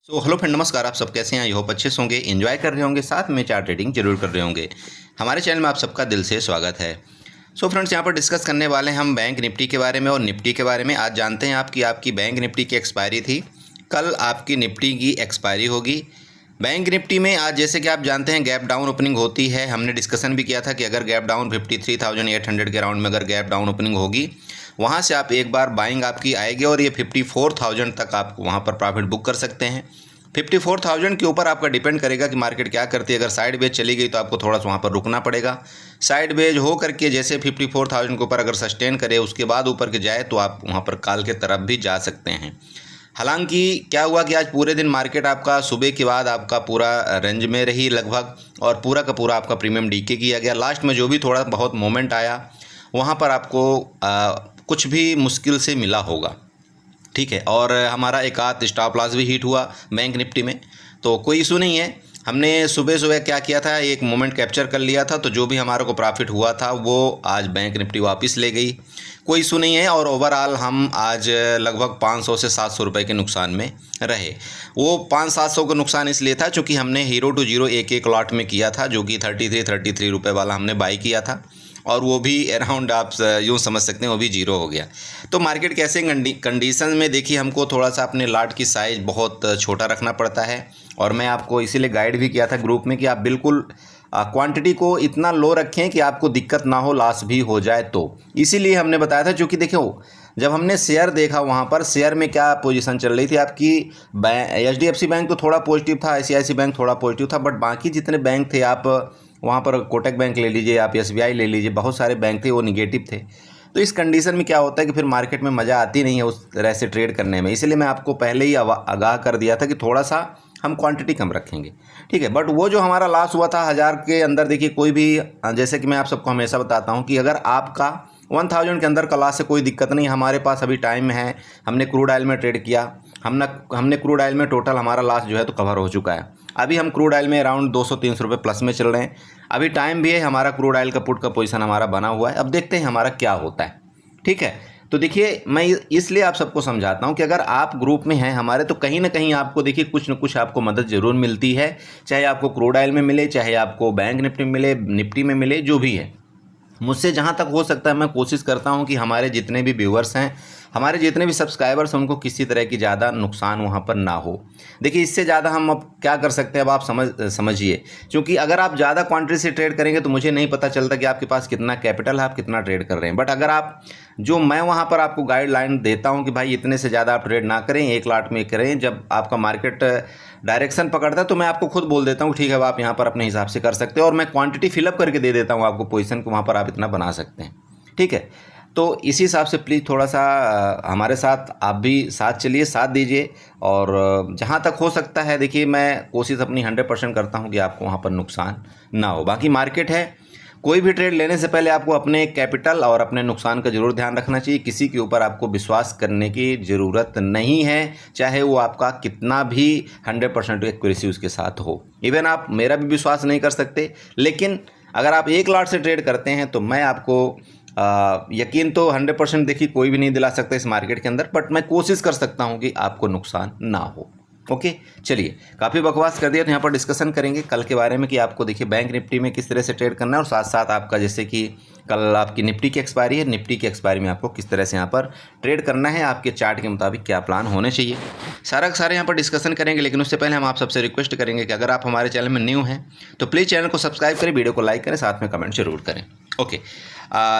Hello friend, नमस्कार। आप सब कैसे हैं? आई होप अच्छे से होंगे, एंजॉय कर रहे होंगे, साथ में चार्ट ट्रेडिंग जरूर कर रहे होंगे। हमारे चैनल में आप सबका दिल से स्वागत है। फ्रेंड्स, यहाँ पर डिस्कस करने वाले हैं हम बैंक निफ्टी के बारे में और निफ्टी के बारे में। आज जानते हैं आपकी बैंक निफ्टी की एक्सपायरी थी, कल आपकी निफ्टी की एक्सपायरी होगी। बैंक निफ्टी में आज जैसे कि आप जानते हैं गैप डाउन ओपनिंग होती है। हमने डिस्कशन भी किया था कि अगर गैप डाउन 53,800 के राउंड में अगर गैप डाउन ओपनिंग होगी, वहाँ से आप एक बार बाइंग आपकी आएगी और ये 54,000 तक आप वहाँ पर प्रॉफिट बुक कर सकते हैं। 54,000 के ऊपर आपका डिपेंड करेगा कि मार्केट क्या करती है। अगर साइड वेज चली गई तो आपको थोड़ा सा वहाँ पर रुकना पड़ेगा। साइड वेज हो करके जैसे 54,000 के ऊपर अगर सस्टेन करे, उसके बाद ऊपर के जाए तो आप वहाँ पर कॉल के तरफ भी जा सकते हैं। हालांकि क्या हुआ कि आज पूरे दिन मार्केट आपका सुबह के बाद आपका पूरा रेंज में रही लगभग, और पूरा का पूरा आपका प्रीमियम डीके किया गया। लास्ट में जो भी थोड़ा बहुत मोमेंट आया वहाँ पर आपको कुछ भी मुश्किल से मिला होगा, ठीक है। और हमारा एक आध स्टॉप लॉस भी हिट हुआ बैंक निफ्टी में, तो कोई इशू नहीं है। हमने सुबह सुबह क्या किया था, एक मोमेंट कैप्चर कर लिया था, तो जो भी हमारे को प्रॉफिट हुआ था वो आज बैंक निफ्टी वापस ले गई, कोई इशू नहीं है। और ओवरऑल हम आज लगभग 500 से 700 रुपये के नुकसान में रहे। वो 500-700 का नुकसान इसलिए था क्योंकि हमने हीरो टू जीरो एक लॉट में किया था, जो कि 33 रुपये वाला हमने बाई किया था, और वो भी अराउंड आप यूँ समझ सकते हैं वो भी जीरो हो गया। तो मार्केट कैसे कंडीशन में देखिए, हमको थोड़ा सा अपने लॉट की साइज़ बहुत छोटा रखना पड़ता है। और मैं आपको इसीलिए गाइड भी किया था ग्रुप में कि आप बिल्कुल क्वांटिटी को इतना लो रखें कि आपको दिक्कत ना हो, लॉस भी हो जाए तो। इसीलिए हमने बताया था, क्योंकि देखो जब हमने शेयर देखा वहाँ पर शेयर में क्या पोजीशन चल रही थी आपकी, HDFC बैंक तो थोड़ा पॉजिटिव था, ICICI बैंक थोड़ा पॉजिटिव था, बट बाकी जितने बैंक थे, आप वहाँ पर कोटक बैंक ले लीजिए, आप SBI ले लीजिए, बहुत सारे बैंक थे वो निगेटिव थे। तो इस कंडीशन में क्या होता है कि फिर मार्केट में मज़ा आती नहीं है उस तरह से ट्रेड करने में। इसलिए मैं आपको पहले ही आगाह कर दिया था कि थोड़ा सा हम क्वांटिटी कम रखेंगे, ठीक है। बट वो जो हमारा लॉस हुआ था 1000 के अंदर, देखिए कोई भी, जैसे कि मैं आप सबको हमेशा बताता हूँ कि अगर आपका 1000 के अंदर का लॉस से कोई दिक्कत नहीं, हमारे पास अभी टाइम है। हमने क्रूड ऑयल में ट्रेड किया, हमने क्रूड ऑयल में टोटल हमारा लॉस जो है तो कवर हो चुका है। अभी हम क्रूड ऑयल में अराउंड 200-300 रुपये प्लस में चल रहे हैं। अभी टाइम भी है, हमारा क्रूड ऑयल का पुट का पोजीशन हमारा बना हुआ है। अब देखते हैं हमारा क्या होता है, ठीक है। तो देखिए मैं इसलिए आप सबको समझाता हूं कि अगर आप ग्रुप में हैं हमारे, तो कहीं ना कहीं आपको देखिए कुछ न कुछ आपको मदद ज़रूर मिलती है, चाहे आपको क्रूड ऑयल में मिले, चाहे आपको बैंक निफ्टी में मिले, निफ्टी में मिले, जो भी है। मुझसे जहाँ तक हो सकता है मैं कोशिश करता हूँ कि हमारे जितने भी व्यूअर्स हैं, हमारे जितने भी सब्सक्राइबर्स हैं, उनको किसी तरह की ज़्यादा नुकसान वहाँ पर ना हो। देखिए इससे ज़्यादा हम अब क्या कर सकते हैं, अब आप समझिए। क्योंकि अगर आप ज़्यादा क्वांटिटी से ट्रेड करेंगे तो मुझे नहीं पता चलता कि आपके पास कितना कैपिटल है, आप कितना ट्रेड कर रहे हैं। बट अगर आप, जो मैं वहाँ पर आपको गाइडलाइन देता हूँ कि भाई इतने से ज़्यादा आप ट्रेड ना करें, एक लॉट में करें, जब आपका मार्केट डायरेक्शन पकड़ता है तो मैं आपको खुद बोल देता हूँ ठीक है, अब आप यहाँ पर अपने हिसाब से कर सकते हो, और मैं क्वांटिटी फिलअप करके दे देता हूँ आपको पोजीशन को, वहाँ पर आप इतना बना सकते हैं, ठीक है। तो इसी हिसाब से प्लीज़ थोड़ा सा हमारे साथ आप भी साथ चलिए, साथ दीजिए। और जहाँ तक हो सकता है देखिए मैं कोशिश अपनी 100% करता हूँ कि आपको वहाँ पर नुकसान ना हो। बाकी मार्केट है, कोई भी ट्रेड लेने से पहले आपको अपने कैपिटल और अपने नुकसान का जरूर ध्यान रखना चाहिए। किसी के ऊपर आपको विश्वास करने की ज़रूरत नहीं है, चाहे वो आपका कितना भी 100% एक्यूरेसी उसके साथ हो। इवन आप मेरा भी विश्वास नहीं कर सकते, लेकिन अगर आप एक लॉट से ट्रेड करते हैं तो मैं आपको यकीन तो 100% देखिए कोई भी नहीं दिला सकता इस मार्केट के अंदर, बट मैं कोशिश कर सकता हूं कि आपको नुकसान ना हो। ओके, चलिए काफ़ी बकवास कर दिया, तो यहाँ पर डिस्कशन करेंगे कल के बारे में कि आपको देखिए बैंक निफ्टी में किस तरह से ट्रेड करना है, और साथ साथ आपका जैसे कि कल आपकी निफ्टी की एक्सपायरी है, निफ्टी की एक्सपायरी में आपको किस तरह से यहाँ पर ट्रेड करना है, आपके चार्ट के मुताबिक क्या प्लान होने चाहिए, सारा का सारे यहाँ पर डिस्कसन करेंगे। लेकिन उससे पहले हम आप सबसे रिक्वेस्ट करेंगे कि अगर आप हमारे चैनल में न्यू हैं तो प्लीज़ चैनल को सब्सक्राइब करें, वीडियो को लाइक करें, साथ में कमेंट जरूर करें। ओके,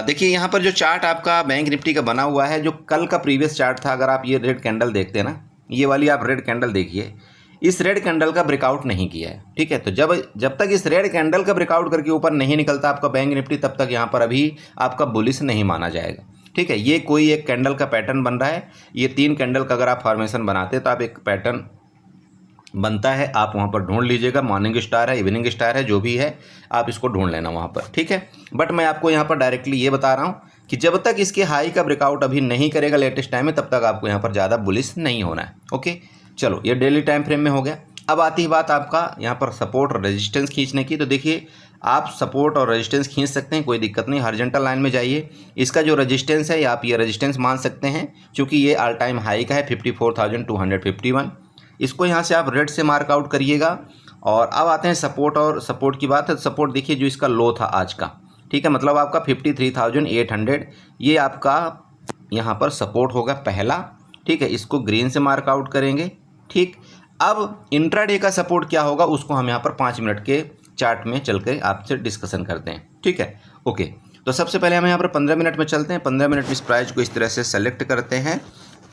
देखिए यहाँ पर जो चार्ट आपका बैंक निफ्टी का बना हुआ है, जो कल का प्रीवियस चार्ट था, अगर आप ये रेड कैंडल देखते हैं ना, ये वाली आप रेड कैंडल देखिए, इस रेड कैंडल का ब्रेकआउट नहीं किया है, ठीक है। तो जब तक इस रेड कैंडल का ब्रेकआउट करके ऊपर नहीं निकलता आपका बैंक निफ्टी, तब तक यहाँ पर अभी आपका बुलिश नहीं माना जाएगा, ठीक है। ये कोई एक कैंडल का पैटर्न बन रहा है, ये 3 कैंडल का अगर आप फॉर्मेशन बनाते हैं तो आप एक पैटर्न बनता है, आप वहाँ पर ढूंढ लीजिएगा। मॉर्निंग स्टार है, इवनिंग स्टार है, जो भी है आप इसको ढूंढ लेना वहाँ पर, ठीक है। बट मैं आपको यहाँ पर डायरेक्टली ये बता रहा हूँ कि जब तक इसके हाई का ब्रेकआउट अभी नहीं करेगा लेटेस्ट टाइम में, तब तक आपको यहाँ पर ज़्यादा बुलिश नहीं होना है। ओके, चलो ये डेली टाइम फ्रेम में हो गया। अब आती है बात आपका यहाँ पर सपोर्ट और रेजिस्टेंस खींचने की। तो देखिए आप सपोर्ट और रेजिस्टेंस खींच सकते हैं, कोई दिक्कत नहीं। हॉरिजॉन्टल लाइन में जाइए, इसका जो रेजिस्टेंस है आप ये रेजिस्टेंस मान सकते हैं, क्योंकि ये ऑल टाइम हाई का है 54,251। इसको यहाँ से आप रेड से मार्क आउट करिएगा। और अब आते हैं सपोर्ट, और सपोर्ट की बात है। सपोर्ट देखिए जो इसका लो था आज का, ठीक है, मतलब आपका 53,800 ये आपका यहाँ पर सपोर्ट होगा पहला, ठीक है, इसको ग्रीन से मार्क आउट करेंगे। ठीक, अब इंट्राडे का सपोर्ट क्या होगा उसको हम यहाँ पर 5 मिनट के चार्ट में चल के आपसे डिस्कशन करते हैं, ठीक है। ओके, तो सबसे पहले हम यहाँ पर 15 मिनट में चलते हैं। 15 मिनट में इस प्राइस को इस तरह से सेलेक्ट करते हैं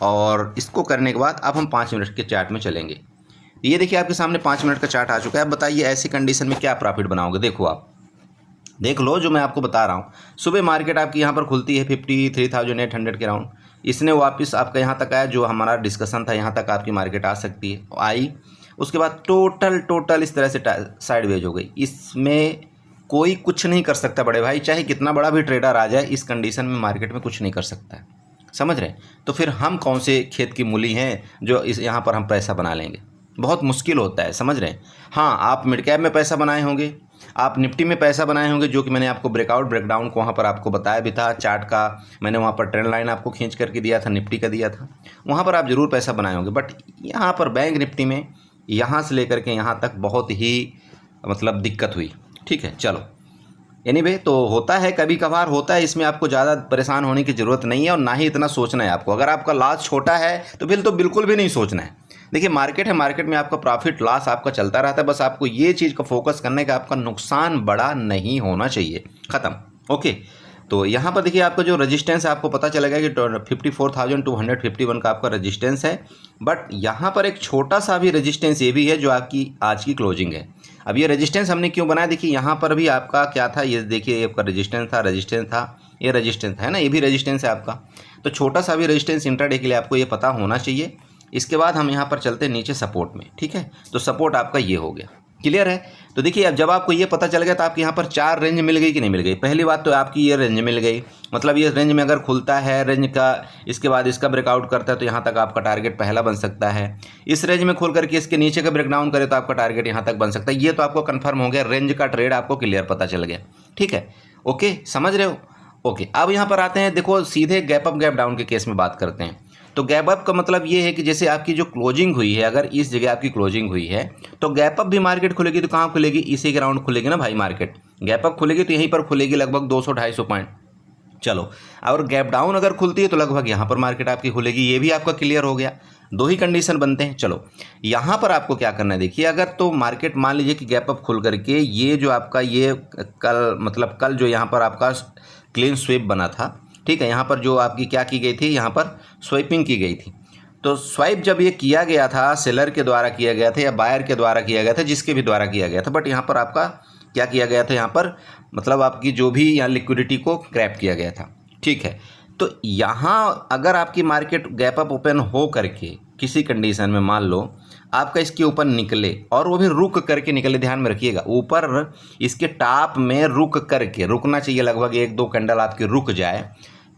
और इसको करने के बाद अब हम 5 मिनट के चार्ट में चलेंगे। ये देखिए आपके सामने 5 मिनट का चार्ट आ चुका है। अब बताइए ऐसी कंडीशन में क्या प्रॉफिट बनाओगे। देखो आप देख लो जो मैं आपको बता रहा हूँ। सुबह मार्केट आपकी यहाँ पर खुलती है 53,800 के राउंड, इसने वापस आपका यहाँ तक आया, जो हमारा डिस्कशन था यहाँ तक आपकी मार्केट आ सकती है, आई। उसके बाद टोटल इस तरह से साइडवेज हो गई। इसमें कोई कुछ नहीं कर सकता बड़े भाई, चाहे कितना बड़ा भी ट्रेडर आ जाए, इस कंडीशन में मार्केट में कुछ नहीं कर सकता है, समझ रहे हैं। तो फिर हम कौन से खेत की मूली हैं जो इस यहाँ पर हम पैसा बना लेंगे, बहुत मुश्किल होता है, समझ रहे हैं। हाँ, आप मिड कैप में पैसा बनाए होंगे, आप निफ्टी में पैसा बनाए होंगे, जो कि मैंने आपको ब्रेकडाउन को वहाँ पर आपको बताया भी था, चार्ट का मैंने वहाँ पर ट्रेंड लाइन आपको खींच करके दिया था, निफ्टी का दिया था, वहाँ पर आप ज़रूर पैसा बनाए होंगे। बट यहाँ पर बैंक निफ्टी में यहाँ से लेकर के यहाँ तक बहुत ही मतलब दिक्कत हुई, ठीक है। चलो एनीवे, तो होता है, कभी कभार होता है, इसमें आपको ज़्यादा परेशान होने की ज़रूरत नहीं है और ना ही इतना सोचना है आपको। अगर आपका लॉस छोटा है तो फिर तो बिल्कुल भी नहीं सोचना है। देखिए मार्केट है, मार्केट में आपका प्रॉफिट लॉस आपका चलता रहता है, बस आपको ये चीज़ का फोकस करना है कि आपका नुकसान बड़ा नहीं होना चाहिए, ख़त्म। ओके, तो यहाँ पर देखिए आपका जो रेजिस्टेंस है आपको पता चलेगा कि 54,251 का आपका रेजिस्टेंस है। बट यहाँ पर एक छोटा सा भी रेजिस्टेंस ये भी है जो आपकी आज की क्लोजिंग है। अब ये रेजिस्टेंस हमने क्यों बनाया, देखिए यहाँ पर भी आपका क्या था, ये देखिए ये आपका रेजिस्टेंस था, ये रेजिस्टेंस है ना, ये भी रेजिस्टेंस है आपका। तो छोटा सा भी रेजिस्टेंस इंट्राडे के लिए आपको ये पता होना चाहिए। इसके बाद हम यहाँ पर चलते हैं नीचे सपोर्ट में, ठीक है। तो सपोर्ट आपका ये हो गया, क्लियर है। तो देखिए अब जब आपको ये पता चल गया तो आपके यहाँ पर 4 रेंज मिल गई कि नहीं मिल गई। पहली बात तो आपकी ये रेंज मिल गई, मतलब ये रेंज में अगर खुलता है रेंज का, इसके बाद इसका ब्रेकआउट करता है तो यहाँ तक आपका टारगेट पहला बन सकता है। इस रेंज में खोल करके इसके नीचे का ब्रेकडाउन करे तो आपका टारगेट यहाँ तक बन सकता है। ये तो आपको कन्फर्म हो गया, रेंज का ट्रेड आपको क्लियर पता चल गया, ठीक है। ओके, समझ रहे हो। ओके, अब यहाँ पर आते हैं, देखो सीधे गैप अप गैप डाउन के केस में बात करते हैं। तो गैप अप का मतलब ये है कि जैसे आपकी जो क्लोजिंग हुई है, अगर इस जगह आपकी क्लोजिंग हुई है तो गैप अप भी मार्केट खुलेगी तो कहाँ खुलेगी, इसी के राउंड खुलेगी ना भाई मार्केट। गैप अप खुलेगी तो यहीं पर खुलेगी लगभग 200-250 पॉइंट। चलो, और गैप डाउन अगर खुलती है तो लगभग यहाँ पर मार्केट आपकी खुलेगी, ये भी आपका क्लियर हो गया। 2 ही कंडीशन बनते हैं। चलो यहाँ पर आपको क्या करना है, देखिए अगर तो मार्केट मान लीजिए कि गैप अप खुल करके ये जो आपका ये कल जो यहाँ पर आपका क्लीन स्वीप बना था, ठीक है, यहाँ पर जो आपकी क्या की गई थी, यहाँ पर स्वाइपिंग की गई थी। तो स्वाइप जब ये किया गया था, सेलर के द्वारा किया गया था या बायर के द्वारा किया गया था, जिसके भी द्वारा किया गया था, बट यहाँ पर आपका क्या किया गया था, यहाँ पर मतलब आपकी जो भी यहाँ लिक्विडिटी को क्रैप किया गया था, ठीक है। तो यहाँ अगर आपकी मार्केट गैप अप ओपन हो करके किसी कंडीशन में मान लो आपका इसके ऊपर निकले, और वो भी रुक करके निकले, ध्यान में रखिएगा, ऊपर इसके टॉप में रुक करके, रुकना चाहिए लगभग 1-2 कैंडल आपकी रुक जाए,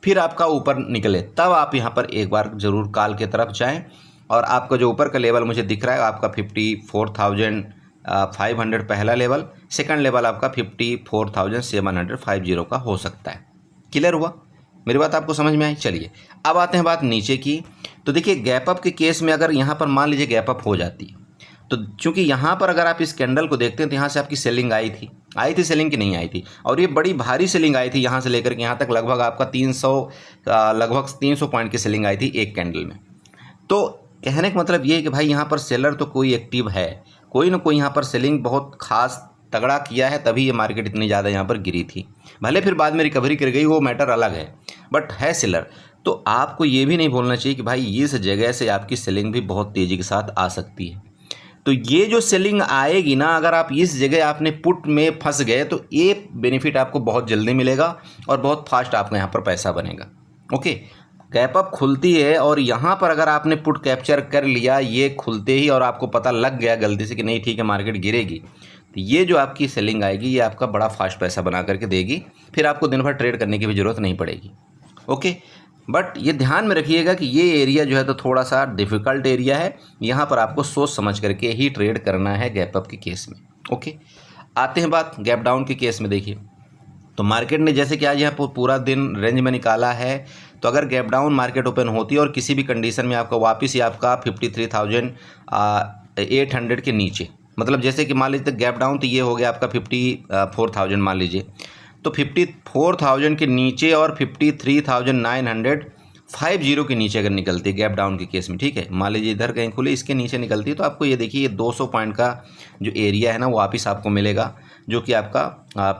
फिर आपका ऊपर निकले, तब आप यहाँ पर एक बार ज़रूर कॉल की तरफ जाएं। और आपका जो ऊपर का लेवल मुझे दिख रहा है आपका 54,500 पहला लेवल, सेकंड लेवल आपका 54,750 का हो सकता है। क्लियर हुआ, मेरी बात आपको समझ में आई। चलिए अब आते हैं बात नीचे की। तो देखिए गैप अप के केस में अगर यहाँ पर मान लीजिए गैप अप हो जाती है, तो चूंकि यहाँ पर अगर आप इस कैंडल को देखते हैं तो यहाँ से आपकी सेलिंग आई थी सेलिंग की नहीं आई थी, और ये बड़ी भारी सेलिंग आई थी यहाँ से लेकर के यहाँ तक, लगभग आपका 300 पॉइंट की सेलिंग आई थी एक कैंडल में। तो कहने का मतलब ये है कि भाई यहाँ पर सेलर तो कोई एक्टिव है, कोई ना कोई यहाँ पर सेलिंग बहुत खास तगड़ा किया है, तभी ये मार्केट इतनी ज़्यादा यहाँ पर गिरी थी। भले फिर बाद में रिकवरी कर गई, वो मैटर अलग है, बट है सेलर। तो आपको ये भी नहीं बोलना चाहिए कि भाई इस जगह से आपकी सेलिंग भी बहुत तेज़ी के साथ आ सकती है। तो ये जो सेलिंग आएगी ना, अगर आप इस जगह आपने पुट में फंस गए तो ये बेनिफिट आपको बहुत जल्दी मिलेगा और बहुत फास्ट आपका यहाँ पर पैसा बनेगा। ओके, गैप अप खुलती है और यहाँ पर अगर आपने पुट कैप्चर कर लिया ये खुलते ही, और आपको पता लग गया गलती से कि नहीं ठीक है मार्केट गिरेगी, तो ये जो आपकी सेलिंग आएगी ये आपका बड़ा फास्ट पैसा बना करके देगी, फिर आपको दिन भर ट्रेड करने की भी ज़रूरत नहीं पड़ेगी। ओके, बट ये ध्यान में रखिएगा कि ये एरिया जो है तो थोड़ा सा डिफ़िकल्ट एरिया है, यहाँ पर आपको सोच समझ करके ही ट्रेड करना है गैप अप के केस में। ओके, आते हैं बात गैप डाउन के केस में। देखिए तो मार्केट ने जैसे कि आज यहाँ पूरा दिन रेंज में निकाला है, तो अगर गैप डाउन मार्केट ओपन होती है और किसी भी कंडीशन में आपका वापस ही आपका 53,800 के नीचे, मतलब जैसे कि मान लीजिए गैप डाउन तो ये हो गया आपका 54,000 मान लीजिए, तो 54,000 के नीचे और 53,950 के नीचे अगर निकलती है गैप डाउन के केस में, ठीक है, मान लीजिए इधर कहीं खुले इसके नीचे निकलती है, तो आपको ये देखिए ये 200 पॉइंट का जो एरिया है ना वो वापस आपको मिलेगा, जो कि आपका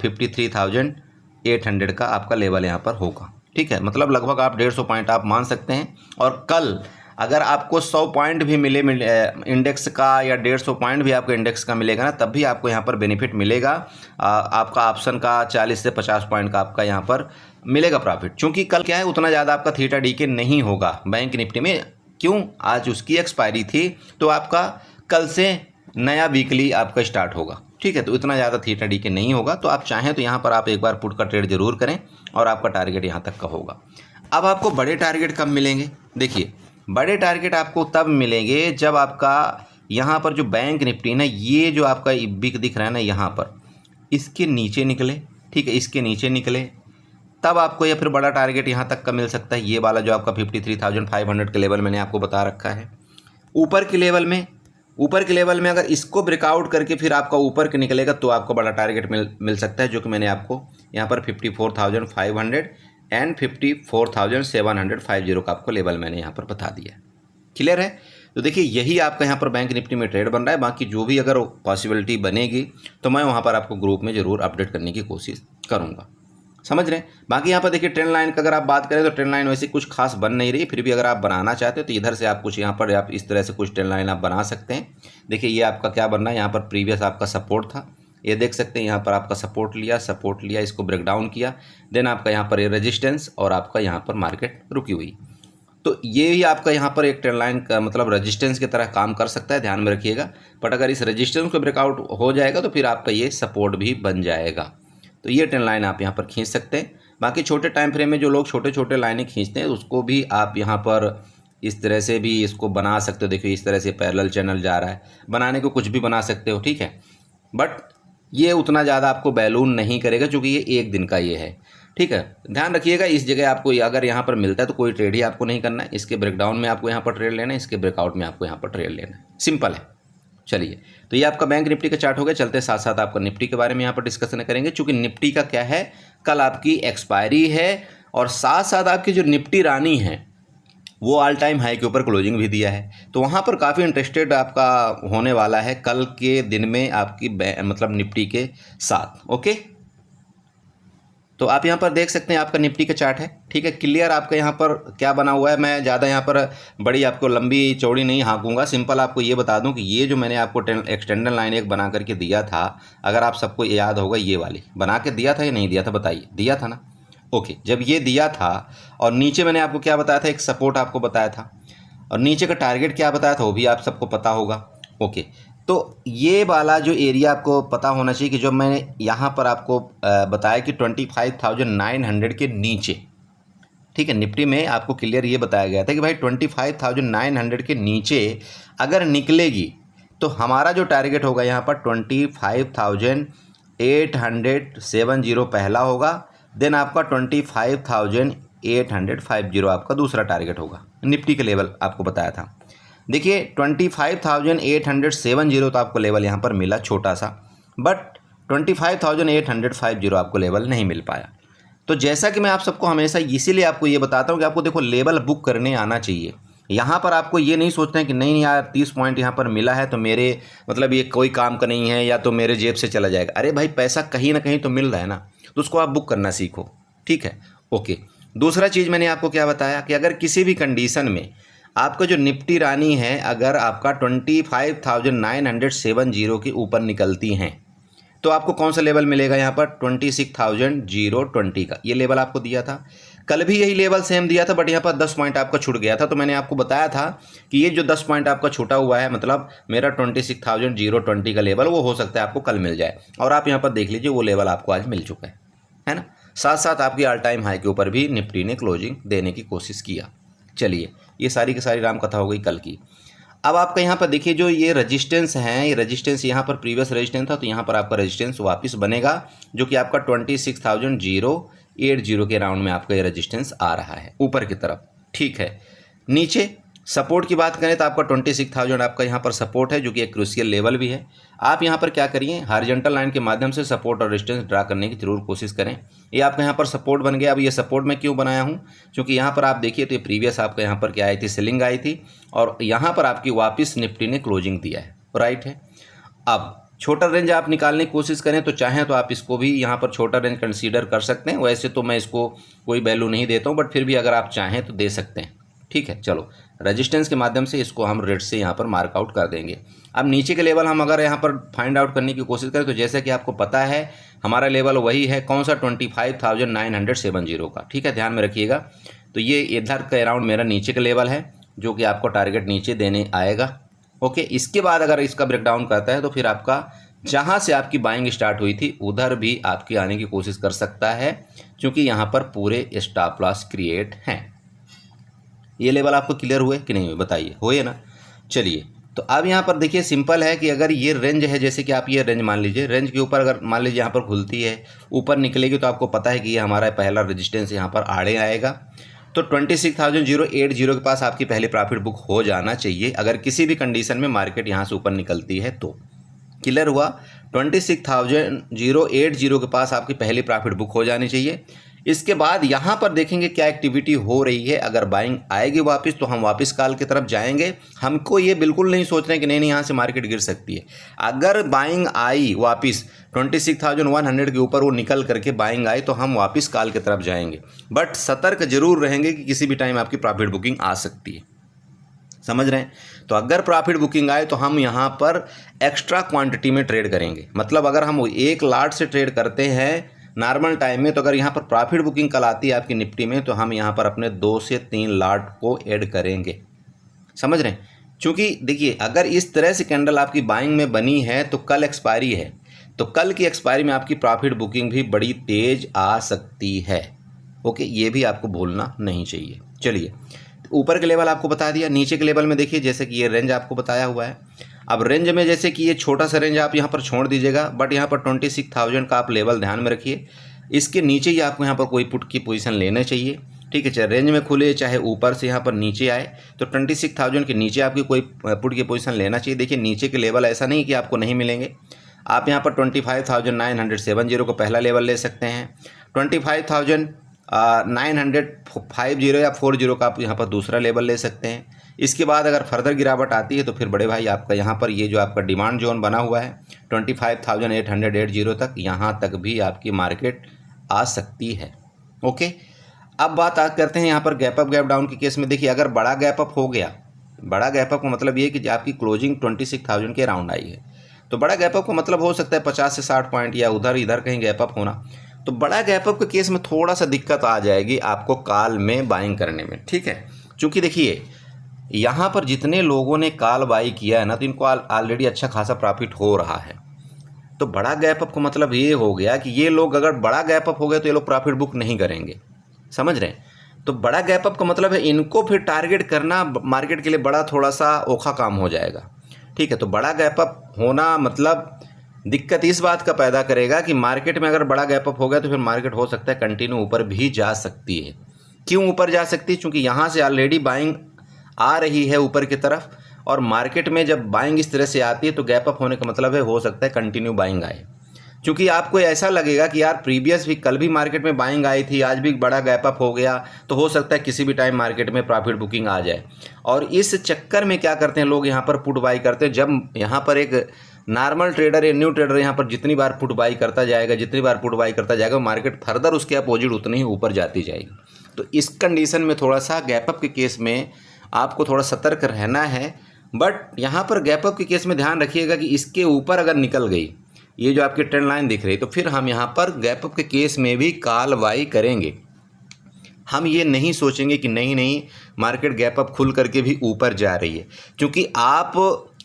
53,800 का आपका लेवल यहाँ पर होगा, ठीक है। मतलब लगभग आप 150 पॉइंट आप मान सकते हैं। और कल अगर आपको 100 पॉइंट भी मिले इंडेक्स का या 150 पॉइंट भी आपको इंडेक्स का मिलेगा ना, तब भी आपको यहाँ पर बेनिफिट मिलेगा। आपका ऑप्शन का 40 से 50 पॉइंट का आपका यहाँ पर मिलेगा प्रॉफिट, क्योंकि कल क्या है उतना ज़्यादा आपका थीटा डी के नहीं होगा बैंक निफ्टी में। क्यों? आज उसकी एक्सपायरी थी, तो आपका कल से नया वीकली आपका स्टार्ट होगा, ठीक है, तो इतना ज़्यादा थीटा डी के नहीं होगा। तो आप चाहें तो यहाँ पर आप एक बार पुट का ट्रेड जरूर करें और आपका टारगेट यहाँ तक का होगा। अब आपको बड़े टारगेट कब मिलेंगे? देखिए, बड़े टारगेट आपको तब मिलेंगे जब आपका यहाँ पर जो बैंक निफ्टी ना, ये जो आपका बिग दिख रहा है ना यहाँ पर, इसके नीचे निकले, ठीक है, इसके नीचे निकले, तब आपको या फिर बड़ा टारगेट यहाँ तक का मिल सकता है। ये वाला जो आपका 53,500 के लेवल मैंने आपको बता रखा है। ऊपर के लेवल में अगर इसको ब्रेकआउट करके फिर आपका ऊपर के निकलेगा तो आपको बड़ा टारगेट मिल सकता है, जो कि मैंने आपको यहाँ पर 54,500 एंड 54,750 का आपको लेवल मैंने यहाँ पर बता दिया। क्लियर है? तो देखिए यही आपका यहाँ पर बैंक निफ्टी में ट्रेड बन रहा है। बाकी जो भी अगर पॉसिबिलिटी बनेगी तो मैं वहाँ पर आपको ग्रुप में ज़रूर अपडेट करने की कोशिश करूँगा, समझ रहे हैं। बाकी यहाँ पर देखिए ट्रेंड लाइन का अगर आप बात करें तो ट्रेंड लाइन वैसे कुछ खास बन नहीं रही, फिर भी अगर आप बनाना चाहते हो तो इधर से आप कुछ यहाँ पर आप इस तरह से कुछ ट्रेंड लाइन आप बना सकते हैं। देखिए ये आपका क्या बन रहा है, यहाँ पर प्रीवियस आपका सपोर्ट था, ये देख सकते हैं, यहाँ पर आपका सपोर्ट लिया, इसको ब्रेक डाउन किया, देन आपका यहाँ पर ये रेजिस्टेंस और आपका यहाँ पर मार्केट रुकी हुई। तो ये ही आपका यहाँ पर एक ट्रेंड लाइन का मतलब रेजिस्टेंस की तरह काम कर सकता है, ध्यान में रखिएगा। बट अगर इस रेजिस्टेंस को ब्रेकआउट हो जाएगा तो फिर आपका ये सपोर्ट भी बन जाएगा। तो ये ट्रेंड लाइन आप यहाँ पर खींच सकते हैं। बाकी छोटे टाइम फ्रेम में जो लोग छोटे छोटे लाइनें खींचते हैं उसको भी आप यहाँ पर इस तरह से भी इसको बना सकते हो। देखिए इस तरह से पैरेलल चैनल जा रहा है, बनाने को कुछ भी बना सकते हो, ठीक है। बट ये उतना ज़्यादा आपको बैलून नहीं करेगा क्योंकि ये एक दिन का ये है, ठीक है। ध्यान रखिएगा इस जगह आपको अगर यहाँ पर मिलता है तो कोई ट्रेड ही आपको नहीं करना है। इसके ब्रेकडाउन में आपको यहाँ पर ट्रेड लेना है, इसके ब्रेकआउट में आपको यहाँ पर ट्रेड लेना है, सिंपल है। चलिए, तो ये आपका बैंक निफ्टी का चार्ट हो गया। चलते साथ साथ आपका निफ्टी के बारे में यहाँ पर डिस्कशन करेंगे, क्योंकि निफ्टी का क्या है, कल आपकी एक्सपायरी है और साथ साथ आपकी जो निफ्टी रानी है वो ऑल टाइम हाई के ऊपर क्लोजिंग भी दिया है। तो वहाँ पर काफ़ी इंटरेस्टेड आपका होने वाला है कल के दिन में आपकी मतलब निफ्टी के साथ। ओके, तो आप यहाँ पर देख सकते हैं आपका निफ्टी का चार्ट है, ठीक है। क्लियर आपका यहाँ पर क्या बना हुआ है, मैं ज़्यादा यहाँ पर बड़ी आपको लंबी चौड़ी नहीं हाँकूंगा। सिंपल आपको ये बता दूं कि ये जो मैंने आपको एक्सटेंडर लाइन एक बना करके दिया था, अगर आप सबको याद होगा, ये वाली बना के दिया था या नहीं दिया था, बताइए, दिया था ना। ओके, जब ये दिया था और नीचे मैंने आपको क्या बताया था, एक सपोर्ट आपको बताया था और नीचे का टारगेट क्या बताया था वो भी आप सबको पता होगा। ओके, तो ये वाला जो एरिया आपको पता होना चाहिए कि जो मैंने यहाँ पर आपको बताया कि 25,900 के नीचे, ठीक है, निफ्टी में आपको क्लियर ये बताया गया था कि भाई 25,900 के नीचे अगर निकलेगी तो हमारा जो टारगेट होगा यहाँ पर 25,870 पहला होगा, देन आपका 25,850 आपका दूसरा टारगेट होगा। निफ्टी के लेवल आपको बताया था। देखिए 25,870 तो आपको लेवल यहाँ पर मिला छोटा सा, बट 25,850 आपको लेवल नहीं मिल पाया। तो जैसा कि मैं आप सबको हमेशा इसीलिए आपको ये बताता हूँ कि आपको देखो लेवल बुक करने आना चाहिए। यहाँ पर आपको ये नहीं सोचना है कि नहीं यार 30 पॉइंट यहाँ पर मिला है तो मेरे मतलब ये कोई काम का नहीं है या तो मेरे जेब से चला जाएगा। अरे भाई पैसा कहीं ना कहीं तो मिल रहा है ना, तो उसको आप बुक करना सीखो, ठीक है। ओके, दूसरा चीज़ मैंने आपको क्या बताया कि अगर किसी भी कंडीशन में आपका जो निफ्टी रानी है अगर आपका 25,970 के ऊपर निकलती हैं तो आपको कौन सा लेवल मिलेगा, यहाँ पर 26,020 का ये लेवल आपको दिया था। कल भी यही लेवल सेम दिया था, बट यहाँ पर 10 पॉइंट आपका छूट गया था। तो मैंने आपको बताया था कि ये जो 10 पॉइंट आपका छूटा हुआ है, मतलब मेरा 26,020 का लेवल वो हो सकता है आपको कल मिल जाए। और आप यहाँ पर देख लीजिए वो लेवल आपको आज मिल चुका है ना। साथ साथ आपकी ऑल टाइम हाई के ऊपर भी निफ्टी ने क्लोजिंग देने की कोशिश किया। चलिए, ये सारी की सारी राम कथा हो गई कल की। अब आपका यहाँ पर देखिए जो ये रेजिस्टेंस है, ये रेजिस्टेंस यहाँ पर प्रीवियस रेजिस्टेंस था, तो यहाँ पर आपका रेजिस्टेंस वापस बनेगा जो कि आपका 26,080 के राउंड में आपका ये रेजिस्टेंस आ रहा है ऊपर की तरफ। ठीक है, नीचे सपोर्ट की बात करें तो आपका 26,000 आपका यहाँ पर सपोर्ट है जो कि एक क्रूशियल लेवल भी है। आप यहाँ पर क्या करिए, हॉरिजॉन्टल लाइन के माध्यम से सपोर्ट और रेजिस्टेंस ड्रा करने की जरूर कोशिश करें। ये आपका यहाँ पर सपोर्ट बन गया। अब ये सपोर्ट मैं क्यों बनाया हूँ, क्योंकि यहाँ पर आप देखिए तो ये प्रीवियस आपका यहाँ पर क्या आई थी, सेलिंग आई थी और यहाँ पर आपकी वापस निफ्टी ने क्लोजिंग दिया है, राइट है। अब छोटा रेंज आप निकालने की कोशिश करें तो चाहें तो आप इसको भी यहाँ पर छोटा रेंज कंसीडर कर सकते हैं। वैसे तो मैं इसको कोई वैल्यू नहीं देता हूँ, बट फिर भी अगर आप चाहें तो दे सकते हैं। ठीक है, चलो रेजिस्टेंस के माध्यम से इसको हम रेड से यहाँ पर मार्कआउट कर देंगे। अब नीचे के लेवल हम अगर यहाँ पर फाइंड आउट करने की कोशिश करें तो जैसे कि आपको पता है हमारा लेवल वही है, कौन सा, 25,970 का। ठीक है, ध्यान में रखिएगा। तो ये इधर का अराउंड मेरा नीचे का लेवल है जो कि आपको टारगेट नीचे देने आएगा। ओके, इसके बाद अगर इसका ब्रेकडाउन करता है तो फिर आपका जहाँ से आपकी बाइंग स्टार्ट हुई थी उधर भी आपकी आने की कोशिश कर सकता है, क्योंकि यहाँ पर पूरे स्टॉप लॉस क्रिएट हैं। ये लेवल आपको क्लियर हुए कि नहीं हुए, बताइए, हुए ना। चलिए, तो अब यहाँ पर देखिए सिंपल है कि अगर ये रेंज है, जैसे कि आप ये रेंज मान लीजिए, रेंज के ऊपर अगर मान लीजिए यहाँ पर खुलती है, ऊपर निकलेगी, तो आपको पता है कि ये हमारा पहला रेजिस्टेंस यहाँ पर आड़े आएगा। तो 26,080 के पास आपकी पहली प्रॉफिट बुक हो जाना चाहिए अगर किसी भी कंडीशन में मार्केट यहाँ से ऊपर निकलती है तो। क्लियर हुआ, 26,080 के पास आपकी पहली प्रॉफिट बुक हो जानी चाहिए। इसके बाद यहाँ पर देखेंगे क्या एक्टिविटी हो रही है। अगर बाइंग आएगी वापस तो हम वापस कॉल की तरफ जाएंगे। हमको ये बिल्कुल नहीं सोच रहे हैं कि नहीं यहाँ से मार्केट गिर सकती है। अगर बाइंग आई वापस 26,100 के ऊपर वो निकल करके बाइंग आई तो हम वापस कॉल की तरफ जाएंगे, बट सतर्क जरूर रहेंगे कि किसी भी टाइम आपकी प्रॉफिट बुकिंग आ सकती है। समझ रहे हैं? तो अगर प्रॉफिट बुकिंग आए तो हम यहाँ पर एक्स्ट्रा क्वांटिटी में ट्रेड करेंगे। मतलब अगर हम एक लाट से ट्रेड करते हैं नॉर्मल टाइम में, तो अगर यहाँ पर प्रॉफिट बुकिंग कल आती है आपकी निफ्टी में तो हम यहाँ पर अपने 2 से 3 लाट को ऐड करेंगे। समझ रहे हैं? क्योंकि देखिए अगर इस तरह से कैंडल आपकी बाइंग में बनी है तो कल एक्सपायरी है, तो कल की एक्सपायरी में आपकी प्रॉफिट बुकिंग भी बड़ी तेज आ सकती है। ओके, ये भी आपको भूलना नहीं चाहिए। चलिए, ऊपर के लेवल आपको बता दिया, नीचे के लेवल में देखिए जैसे कि ये रेंज आपको बताया हुआ है। अब रेंज में जैसे कि ये छोटा सा रेंज आप यहाँ पर छोड़ दीजिएगा, बट यहाँ पर 26,000 का आप लेवल ध्यान में रखिए। इसके नीचे ही आपको यहाँ पर कोई पुट की पोजीशन लेना चाहिए। ठीक है, चाहे रेंज में खुले चाहे ऊपर से यहाँ पर नीचे आए, तो 26,000 के नीचे आपकी कोई पुट की पोजीशन लेना चाहिए। देखिए नीचे के लेवल ऐसा नहीं कि आपको नहीं मिलेंगे। आप यहाँ पर 25,970 को पहला लेवल ले सकते हैं, 25,950 या 40 का आप यहाँ पर दूसरा लेवल ले सकते हैं। इसके बाद अगर फर्दर गिरावट आती है तो फिर बड़े भाई आपका यहाँ पर ये जो आपका डिमांड जोन बना हुआ है 25,880 तक, यहाँ तक भी आपकी मार्केट आ सकती है। ओके, अब बात करते हैं यहाँ पर गैप अप गैप डाउन के केस में। देखिए अगर बड़ा गैप अप हो गया, बड़ा गैप अप का मतलब ये कि आपकी क्लोजिंग 26,000 के अराउंड आई है, तो बड़ा गैप अप का मतलब हो सकता है 50 से 60 पॉइंट या उधर इधर कहीं गैप अप होना। तो बड़ा गैप अप के केस में थोड़ा सा दिक्कत आ जाएगी आपको कॉल में बाइंग करने में। ठीक है, क्योंकि देखिए यहाँ पर जितने लोगों ने कॉल बाई किया है ना, तो इनको ऑलरेडी अच्छा खासा प्रॉफिट हो रहा है। तो बड़ा गैप अप का मतलब ये हो गया कि ये लोग अगर बड़ा गैप अप हो गया तो ये लोग प्रॉफिट बुक नहीं करेंगे। समझ रहे हैं? तो बड़ा गैप अप का मतलब है इनको फिर टारगेट करना मार्केट के लिए बड़ा थोड़ा सा औखा काम हो जाएगा। ठीक है, तो बड़ा गैप अप होना मतलब दिक्कत इस बात का पैदा करेगा कि मार्केट में अगर बड़ा गैप अप हो गया तो फिर मार्केट हो सकता है कंटिन्यू ऊपर भी जा सकती है। क्यों ऊपर जा सकती है? क्योंकि यहाँ से ऑलरेडी बाइंग आ रही है ऊपर की तरफ, और मार्केट में जब बाइंग इस तरह से आती है तो गैप अप होने का मतलब है हो सकता है कंटिन्यू बाइंग आए। क्योंकि आपको ऐसा लगेगा कि यार प्रीवियस भी कल भी मार्केट में बाइंग आई थी, आज भी बड़ा गैप अप हो गया, तो हो सकता है किसी भी टाइम मार्केट में प्रॉफिट बुकिंग आ जाए। और इस चक्कर में क्या करते हैं लोग, यहाँ पर पुट बाई करते हैं। जब यहाँ पर एक नॉर्मल ट्रेडर या न्यू ट्रेडर यहाँ पर जितनी बार पुट बाई करता जाएगा, जितनी बार पुट बाई करता जाएगा, मार्केट फर्दर उसके अपोजिट उतनी ही ऊपर जाती जाएगी। तो इस कंडीशन में थोड़ा सा गैप अप के केस में आपको थोड़ा सतर्क रहना है। बट यहाँ पर गैप अप के केस में ध्यान रखिएगा कि इसके ऊपर अगर निकल गई ये जो आपकी ट्रेंड लाइन दिख रही है, तो फिर हम यहाँ पर गैप अप के केस में भी कॉल बाई करेंगे। हम ये नहीं सोचेंगे कि नहीं मार्केट गैप अप खुल करके भी ऊपर जा रही है, क्योंकि आप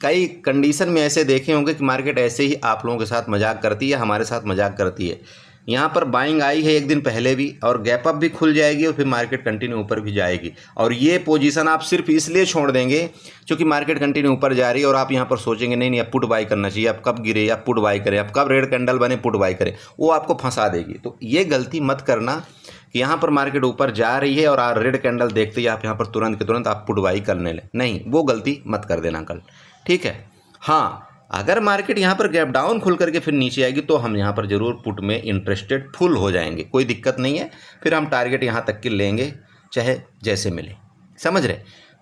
कई कंडीशन में ऐसे देखे होंगे कि मार्केट ऐसे ही आप लोगों के साथ मजाक करती है, हमारे साथ मजाक करती है। यहाँ पर बाइंग आई है एक दिन पहले भी, और गैप अप भी खुल जाएगी और फिर मार्केट कंटिन्यू ऊपर भी जाएगी। और ये पोजीशन आप सिर्फ इसलिए छोड़ देंगे क्योंकि मार्केट कंटिन्यू ऊपर जा रही है और आप यहाँ पर सोचेंगे नहीं अब पुट बाई करना चाहिए, अब कब गिरे अब पुट बाई करें, अब कब रेड कैंडल बने पुट बाई करें, वो आपको फंसा देगी। तो ये गलती मत करना कि यहाँ पर मार्केट ऊपर जा रही है और आप रेड कैंडल देखते ही आप यहाँ पर तुरंत के तुरंत आप पुट बाई करने लें, नहीं, वो गलती मत कर देना कल, ठीक है। हाँ, अगर मार्केट यहाँ पर गैप डाउन खुल करके फिर नीचे आएगी तो हम यहाँ पर जरूर पुट में इंटरेस्टेड फुल हो जाएंगे, कोई दिक्कत नहीं है। फिर हम टारगेट यहाँ तक के लेंगे चाहे जैसे मिले, समझ रहे।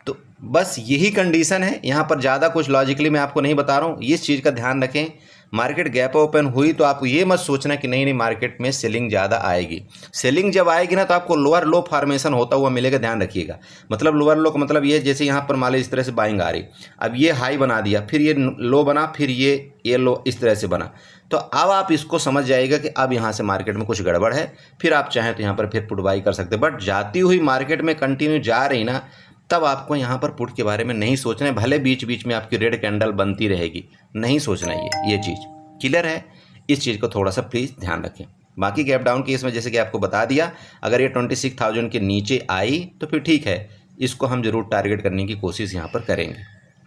तो बस यही कंडीशन है, यहाँ पर ज़्यादा कुछ लॉजिकली मैं आपको नहीं बता रहा हूँ। इस चीज़ का ध्यान रखें, मार्केट गैप ओपन हुई तो आप ये मत सोचना कि नहीं मार्केट में सेलिंग ज़्यादा आएगी। सेलिंग जब आएगी ना तो आपको लोअर लो फॉर्मेशन होता हुआ मिलेगा, ध्यान रखिएगा। मतलब लोअर लो का मतलब ये, जैसे यहाँ पर मान लीजिए इस तरह से बाइंग आ रही, अब ये हाई बना दिया, फिर ये लो बना, फिर ये लो इस तरह से बना, तो अब आप इसको समझ जाएगा कि अब यहाँ से मार्केट में कुछ गड़बड़ है। फिर आप चाहें तो यहाँ पर फिर पुट बाई कर सकते हैं। बट जाती हुई मार्केट में कंटिन्यू जा रही ना, तब आपको यहाँ पर पुट के बारे में नहीं सोचना है। भले बीच बीच में आपकी रेड कैंडल बनती रहेगी, नहीं सोचना ये चीज़ क्लियर है। इस चीज़ को थोड़ा सा प्लीज़ ध्यान रखें। बाकी गैप डाउन केस में जैसे कि आपको बता दिया, अगर ये 26,000 के नीचे आई तो फिर ठीक है, इसको हम जरूर टारगेट करने की कोशिश यहाँ पर करेंगे,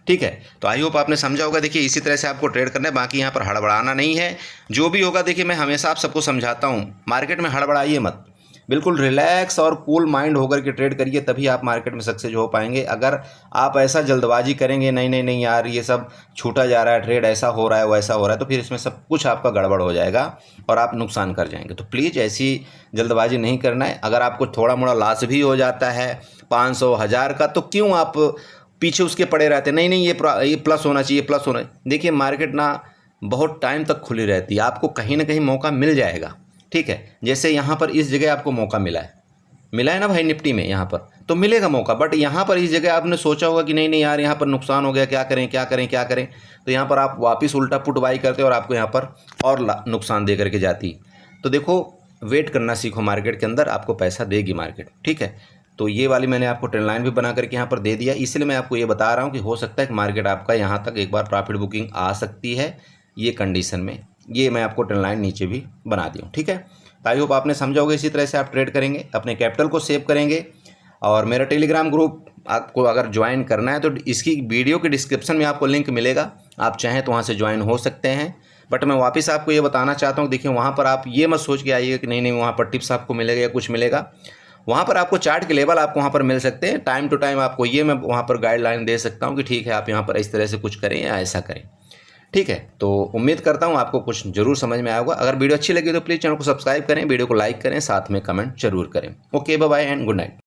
ठीक है। तो आई होप आपने समझा होगा। देखिए इसी तरह से आपको ट्रेड करना है, बाकी यहाँ पर हड़बड़ाना नहीं है। जो भी होगा देखिए, मैं हमेशा आप सबको समझाता हूँ, मार्केट में हड़बड़ाइए मत, बिल्कुल रिलैक्स और कूल माइंड होकर के ट्रेड करिए, तभी आप मार्केट में सक्सेस हो पाएंगे। अगर आप ऐसा जल्दबाजी करेंगे, नहीं यार ये सब छूटा जा रहा है, ट्रेड ऐसा हो रहा है वैसा हो रहा है, तो फिर इसमें सब कुछ आपका गड़बड़ हो जाएगा और आप नुकसान कर जाएंगे। तो प्लीज़ ऐसी जल्दबाजी नहीं करना है। अगर आपको थोड़ा मोड़ा लॉस भी हो जाता है 500 1000 का, तो क्यों आप पीछे उसके पड़े रहते हैं, नहीं ये प्लस होना चाहिए, प्लस होना। देखिए मार्केट ना बहुत टाइम तक खुली रहती है, आपको कहीं ना कहीं मौका मिल जाएगा, ठीक है। जैसे यहाँ पर इस जगह आपको मौका मिला है ना भाई निफ्टी में, यहाँ पर तो मिलेगा मौका। बट यहाँ पर इस जगह आपने सोचा होगा कि नहीं यार यहाँ पर नुकसान हो गया, क्या करें, तो यहाँ पर आप वापस उल्टा पुट बाई करते और आपको यहाँ पर और नुकसान दे करके जाती। तो देखो वेट करना सीखो, मार्केट के अंदर आपको पैसा देगी मार्केट, ठीक है। तो ये वाली मैंने आपको ट्रेंड लाइन भी बना करके यहाँ पर दे दिया, इसलिए मैं आपको ये बता रहा हूँ कि हो सकता है कि मार्केट आपका यहाँ तक एक बार प्रॉफिट बुकिंग आ सकती है। ये कंडीशन में ये मैं आपको ट्रेंड लाइन नीचे भी बना दी हूँ, ठीक है। तो आई होप आपने समझा होगा। इसी तरह से आप ट्रेड करेंगे, अपने कैपिटल को सेव करेंगे। और मेरा टेलीग्राम ग्रुप आपको अगर ज्वाइन करना है तो इसकी वीडियो के डिस्क्रिप्शन में आपको लिंक मिलेगा, आप चाहें तो वहाँ से ज्वाइन हो सकते हैं। बट मैं वापस आपको ये बताना चाहता हूँ, देखिए वहाँ पर आप ये मत सोच के आइएगा कि नहीं वहाँ पर टिप्स आपको मिलेगा या कुछ मिलेगा। वहाँ पर आपको चार्ट के लेवल आपको वहाँ पर मिल सकते हैं। टाइम टू टाइम आपको ये मैं वहाँ पर गाइडलाइन दे सकता हूँ कि ठीक है आप यहाँ पर इस तरह से कुछ करें या ऐसा करें, ठीक है। तो उम्मीद करता हूँ आपको कुछ जरूर समझ में आया होगा। अगर वीडियो अच्छी लगी तो प्लीज़ चैनल को सब्सक्राइब करें, वीडियो को लाइक करें, साथ में कमेंट जरूर करें। Okay, bye bye and good night.